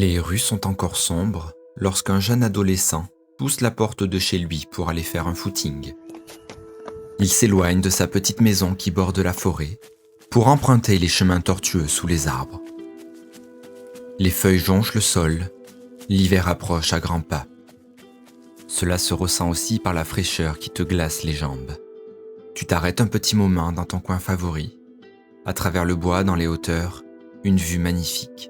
Les rues sont encore sombres lorsqu'un jeune adolescent pousse la porte de chez lui pour aller faire un footing. Il s'éloigne de sa petite maison qui borde la forêt pour emprunter les chemins tortueux sous les arbres. Les feuilles jonchent le sol, l'hiver approche à grands pas. Cela se ressent aussi par la fraîcheur qui te glace les jambes. Tu t'arrêtes un petit moment dans ton coin favori. À travers le bois, dans les hauteurs, une vue magnifique.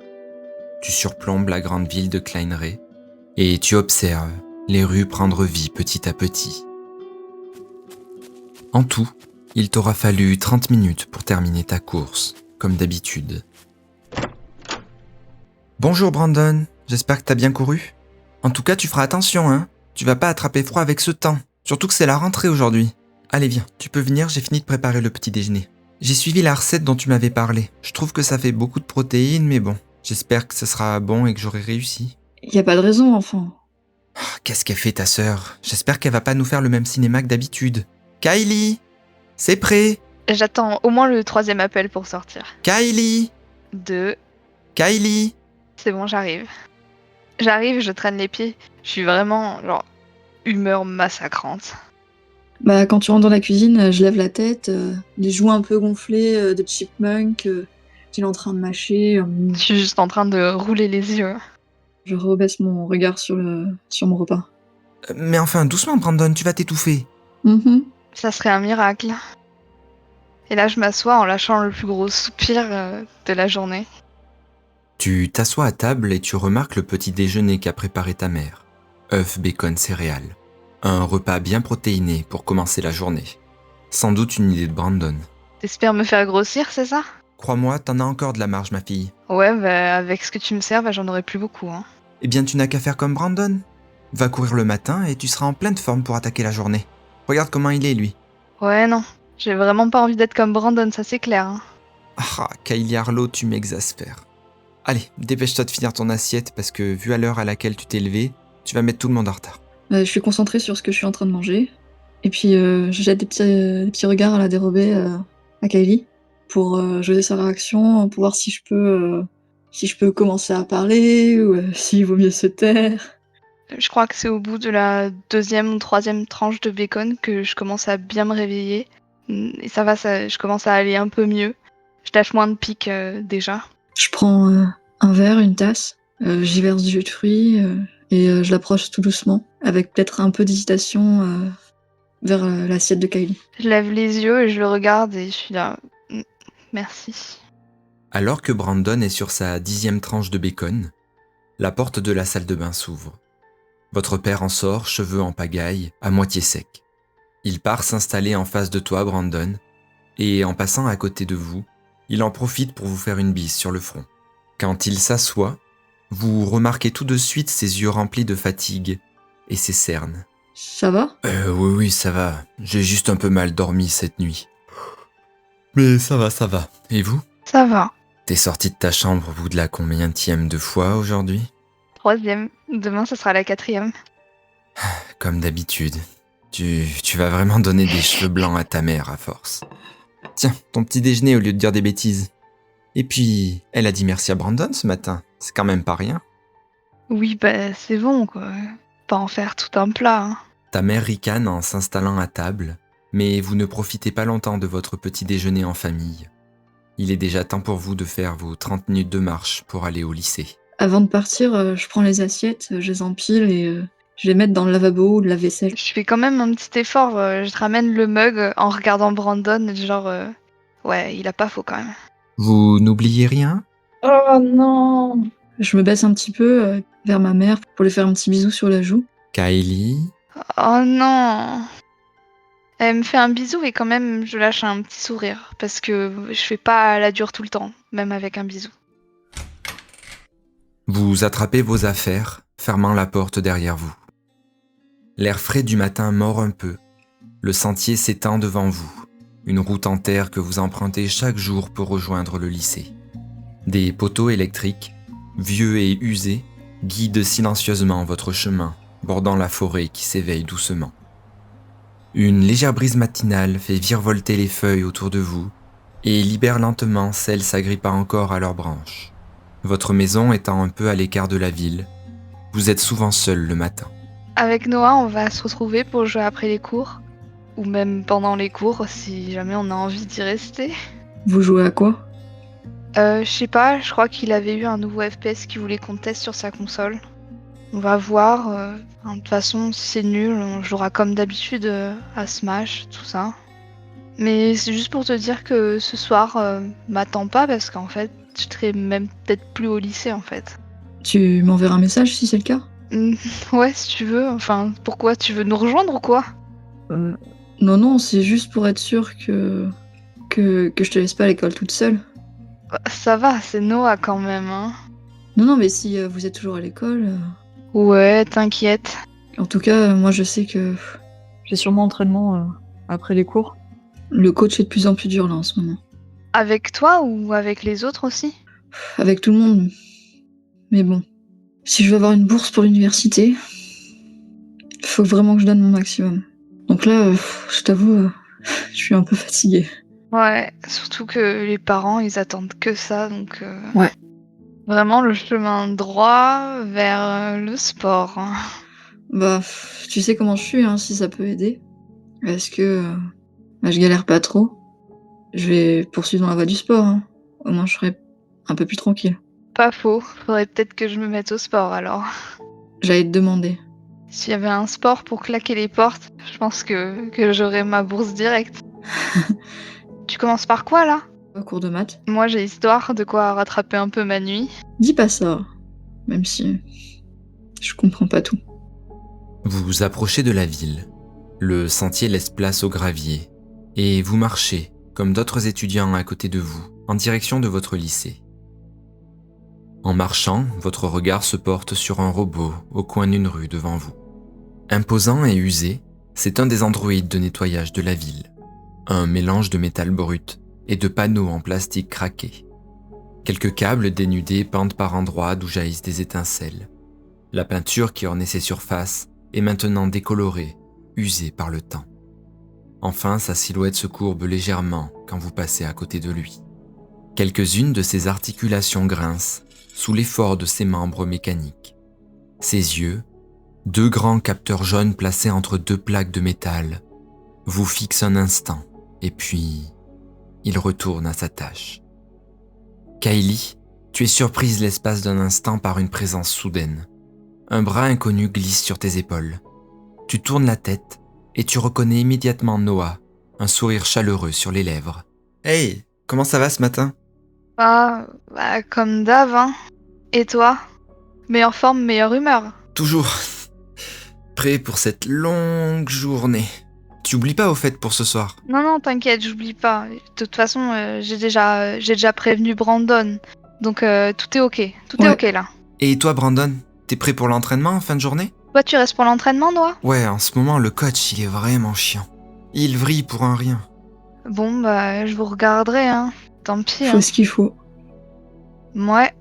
Tu surplombes la grande ville de Kleinré et tu observes les rues prendre vie petit à petit. En tout, il t'aura fallu 30 minutes pour terminer ta course, comme d'habitude. Bonjour Brandon, j'espère que t'as bien couru. En tout cas, tu feras attention, hein. Tu vas pas attraper froid avec ce temps, surtout que c'est la rentrée aujourd'hui. Allez viens, tu peux venir, j'ai fini de préparer le petit déjeuner. J'ai suivi la recette dont tu m'avais parlé. Je trouve que ça fait beaucoup de protéines, mais bon, j'espère que ce sera bon et que j'aurai réussi. Y a pas de raison, enfant. Qu'est-ce qu'elle fait ta sœur? J'espère qu'elle va pas nous faire le même cinéma que d'habitude. Kylie, c'est prêt? J'attends au moins le 3e appel pour sortir. Kylie, 2, Kylie. c'est bon, j'arrive. J'arrive, je traîne les pieds. Je suis vraiment, humeur massacrante. Bah, quand tu rentres dans la cuisine, je lève la tête, les joues un peu gonflées de chipmunk, qu'il est en train de mâcher. Je suis juste en train de rouler les yeux. Je rebaisse mon regard sur mon repas. Mais enfin, doucement Brandon, tu vas t'étouffer. Ça serait un miracle. Et là, je m'assois en lâchant le plus gros soupir de la journée. Tu t'assois à table et tu remarques le petit déjeuner qu'a préparé ta mère. Œufs, bacon, céréales. Un repas bien protéiné pour commencer la journée. Sans doute une idée de Brandon. T'espères me faire grossir, c'est ça? Crois-moi, t'en as encore de la marge, ma fille. Ouais, bah, avec ce que tu me sers, j'en aurai plus beaucoup. Hein. Eh bien, tu n'as qu'à faire comme Brandon. Va courir le matin et tu seras en pleine forme pour attaquer la journée. Regarde comment il est, lui. Ouais, non. J'ai vraiment pas envie d'être comme Brandon, ça c'est clair. Hein. Ah, Kylie Harlow, tu m'exaspères. Allez, dépêche-toi de finir ton assiette parce que, vu à l'heure à laquelle tu t'es levé, tu vas mettre tout le monde en retard. Je suis concentrée sur ce que je suis en train de manger. Et puis, je jette des petits regards à la dérobée à Kylie pour juger sa réaction, pour voir si je peux commencer à parler ou s'il vaut mieux se taire. Je crois que c'est au bout de la 2e ou 3e tranche de bacon que je commence à bien me réveiller. Et ça va, je commence à aller un peu mieux. Je lâche moins de piques déjà. Je prends un verre, une tasse, j'y verse du jus de fruits et je l'approche tout doucement, avec peut-être un peu d'hésitation vers l'assiette de Kylie. Je lève les yeux et je le regarde et je suis là. Merci. Alors que Brandon est sur sa 10e tranche de bacon, la porte de la salle de bain s'ouvre. Votre père en sort, cheveux en pagaille, à moitié secs. Il part s'installer en face de toi, Brandon, et en passant à côté de vous, il en profite pour vous faire une bise sur le front. Quand il s'assoit, vous remarquez tout de suite ses yeux remplis de fatigue et ses cernes. Ça va ? Oui, ça va. J'ai juste un peu mal dormi cette nuit. Mais ça va. Et vous ? Ça va. T'es sorti de ta chambre au bout de la combienième de fois aujourd'hui ? 3e. Demain, ce sera la 4e. Comme d'habitude. Tu vas vraiment donner des cheveux blancs à ta mère à force. Tiens, ton petit déjeuner au lieu de dire des bêtises. Et puis, elle a dit merci à Brandon ce matin. C'est quand même pas rien. Oui, bah c'est bon, quoi. Pas en faire tout un plat. Hein. Ta mère ricane en s'installant à table, mais vous ne profitez pas longtemps de votre petit déjeuner en famille. Il est déjà temps pour vous de faire vos 30 minutes de marche pour aller au lycée. Avant de partir, je prends les assiettes, je les empile et je les mets dans le lavabo ou le lave-vaisselle. Je fais quand même un petit effort. Je te ramène le mug en regardant Brandon. Ouais, il a pas faux quand même. Vous n'oubliez rien ? Oh non ! Je me baisse un petit peu vers ma mère pour lui faire un petit bisou sur la joue. Kylie ? Oh non! Elle me fait un bisou et quand même je lâche un petit sourire parce que je fais pas la dure tout le temps, même avec un bisou. Vous attrapez vos affaires, fermant la porte derrière vous. L'air frais du matin mord un peu. Le sentier s'étend devant vous, une route en terre que vous empruntez chaque jour pour rejoindre le lycée. Des poteaux électriques, vieux et usés, guident silencieusement votre chemin, bordant la forêt qui s'éveille doucement. Une légère brise matinale fait virevolter les feuilles autour de vous et libère lentement celles s'agrippant encore à leurs branches. Votre maison étant un peu à l'écart de la ville, vous êtes souvent seul le matin. Avec Noah, on va se retrouver pour jouer après les cours. Ou même pendant les cours, si jamais on a envie d'y rester. Vous jouez à quoi? Je sais pas, je crois qu'il avait eu un nouveau FPS qu'il voulait qu'on teste sur sa console. On va voir. De toute façon, si c'est nul, on jouera comme d'habitude à Smash, tout ça. Mais c'est juste pour te dire que ce soir, m'attends pas parce qu'en fait, je serai même peut-être plus au lycée en fait. Tu m'enverras un message si c'est le cas? Ouais, si tu veux. Enfin, pourquoi? Tu veux nous rejoindre ou quoi? Non, c'est juste pour être sûr que je te laisse pas à l'école toute seule. Ça va, c'est Noah quand même, hein. Non, mais si vous êtes toujours à l'école... Ouais, t'inquiète. En tout cas, moi je sais que J'ai sûrement entraînement après les cours. le coach est de plus en plus dur là en ce moment. Avec toi ou avec les autres aussi? Avec tout le monde. Mais bon, si je veux avoir une bourse pour l'université, faut vraiment que je donne mon maximum. Donc là, je t'avoue, je suis un peu fatiguée. Ouais, surtout que les parents, ils attendent que ça, donc... Ouais. Vraiment le chemin droit vers le sport. Bah, tu sais comment je suis, hein, si ça peut aider. Est-ce que je galère pas trop? Je vais poursuivre dans la voie du sport, hein. Au moins je serai un peu plus tranquille. Pas faux, faudrait peut-être que je me mette au sport alors. J'allais te demander. S'il y avait un sport pour claquer les portes, je pense que j'aurais ma bourse directe. Tu commences par quoi là? Cours de maths. Moi j'ai histoire de quoi rattraper un peu ma nuit. Dis pas ça, même si je comprends pas tout. Vous vous approchez de la ville. Le sentier laisse place au gravier et vous marchez, comme d'autres étudiants à côté de vous, en direction de votre lycée. En marchant, votre regard se porte sur un robot au coin d'une rue devant vous. Imposant et usé, c'est un des androïdes de nettoyage de la ville. Un mélange de métal brut et de panneaux en plastique craqué. Quelques câbles dénudés pendent par endroits d'où jaillissent des étincelles. La peinture qui ornait ses surfaces est maintenant décolorée, usée par le temps. Enfin, sa silhouette se courbe légèrement quand vous passez à côté de lui. Quelques-unes de ses articulations grincent sous l'effort de ses membres mécaniques. Ses yeux, deux grands capteurs jaunes placés entre deux plaques de métal, vous fixent un instant et puis il retourne à sa tâche. Kylie, tu es surprise l'espace d'un instant par une présence soudaine. Un bras inconnu glisse sur tes épaules. Tu tournes la tête et tu reconnais immédiatement Noah, un sourire chaleureux sur les lèvres. « Hey, comment ça va ce matin ?» Bah, comme d'hab, hein. Et toi? Meilleure forme, meilleure humeur. Toujours prêt pour cette longue journée. Tu oublies pas au fait pour ce soir? Non, t'inquiète, j'oublie pas. De toute façon, j'ai déjà prévenu Brandon. Donc tout est ok. Tout est Ouais. ok là. Et toi Brandon, t'es prêt pour l'entraînement en fin de journée? Toi, tu restes pour l'entraînement, Noah? Ouais, en ce moment le coach il est vraiment chiant. Il vrille pour un rien. Bon, bah, je vous regarderai, hein. Tant pis, hein. Faut ce qu'il faut. Ouais.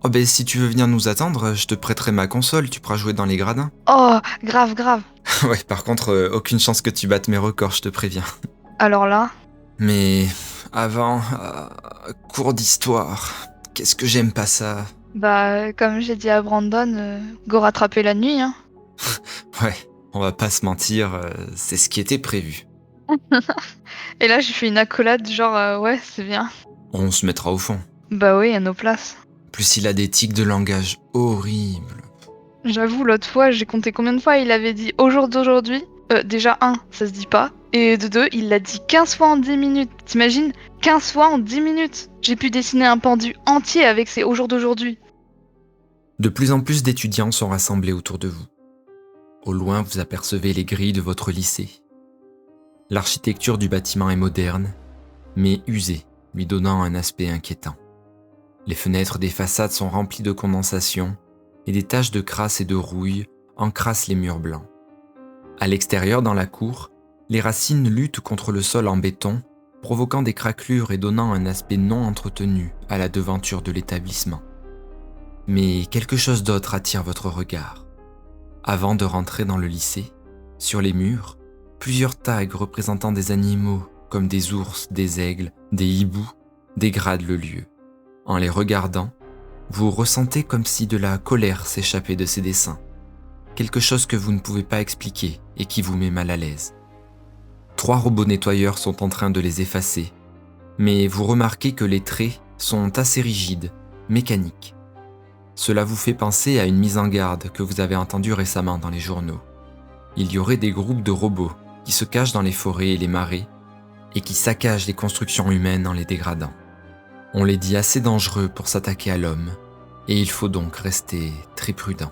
Oh ben si tu veux venir nous attendre, je te prêterai ma console, tu pourras jouer dans les gradins. Oh, grave. Ouais, par contre, aucune chance que tu battes mes records, je te préviens. Alors là, Mais avant, cours d'histoire, qu'est-ce que j'aime pas ça. bah, comme j'ai dit à Brandon, go rattraper la nuit, hein. Ouais, on va pas se mentir, c'est ce qui était prévu. Et là, j'ai fait une accolade, genre, ouais, c'est bien. On se mettra au fond. Bah oui, à nos places. Plus il a des tics de langage horribles. J'avoue, l'autre fois, j'ai compté combien de fois il avait dit au jour d'aujourd'hui. Déjà, ça se dit pas. Et de deux, il l'a dit 15 fois en 10 minutes. T'imagines? 15 fois en 10 minutes. J'ai pu dessiner un pendu entier avec ces au jour d'aujourd'hui. De plus en plus d'étudiants sont rassemblés autour de vous. Au loin, vous apercevez les grilles de votre lycée. L'architecture du bâtiment est moderne, mais usée, lui donnant un aspect inquiétant. Les fenêtres des façades sont remplies de condensation et des taches de crasse et de rouille encrassent les murs blancs. À l'extérieur, dans la cour, les racines luttent contre le sol en béton, provoquant des craquelures et donnant un aspect non entretenu à la devanture de l'établissement. Mais quelque chose d'autre attire votre regard. Avant de rentrer dans le lycée, sur les murs, plusieurs tags représentant des animaux comme des ours, des aigles, des hiboux dégradent le lieu. En les regardant, Vous ressentez comme si de la colère s'échappait de ces dessins. Quelque chose que vous ne pouvez pas expliquer et qui vous met mal à l'aise. 3 robots nettoyeurs sont en train de les effacer, mais vous remarquez que les traits sont assez rigides, mécaniques. Cela vous fait penser à une mise en garde que vous avez entendue récemment dans les journaux. Il y aurait des groupes de robots qui se cachent dans les forêts et les marais et qui saccagent les constructions humaines en les dégradant. On les dit assez dangereux pour s'attaquer à l'homme, et il faut donc rester très prudent.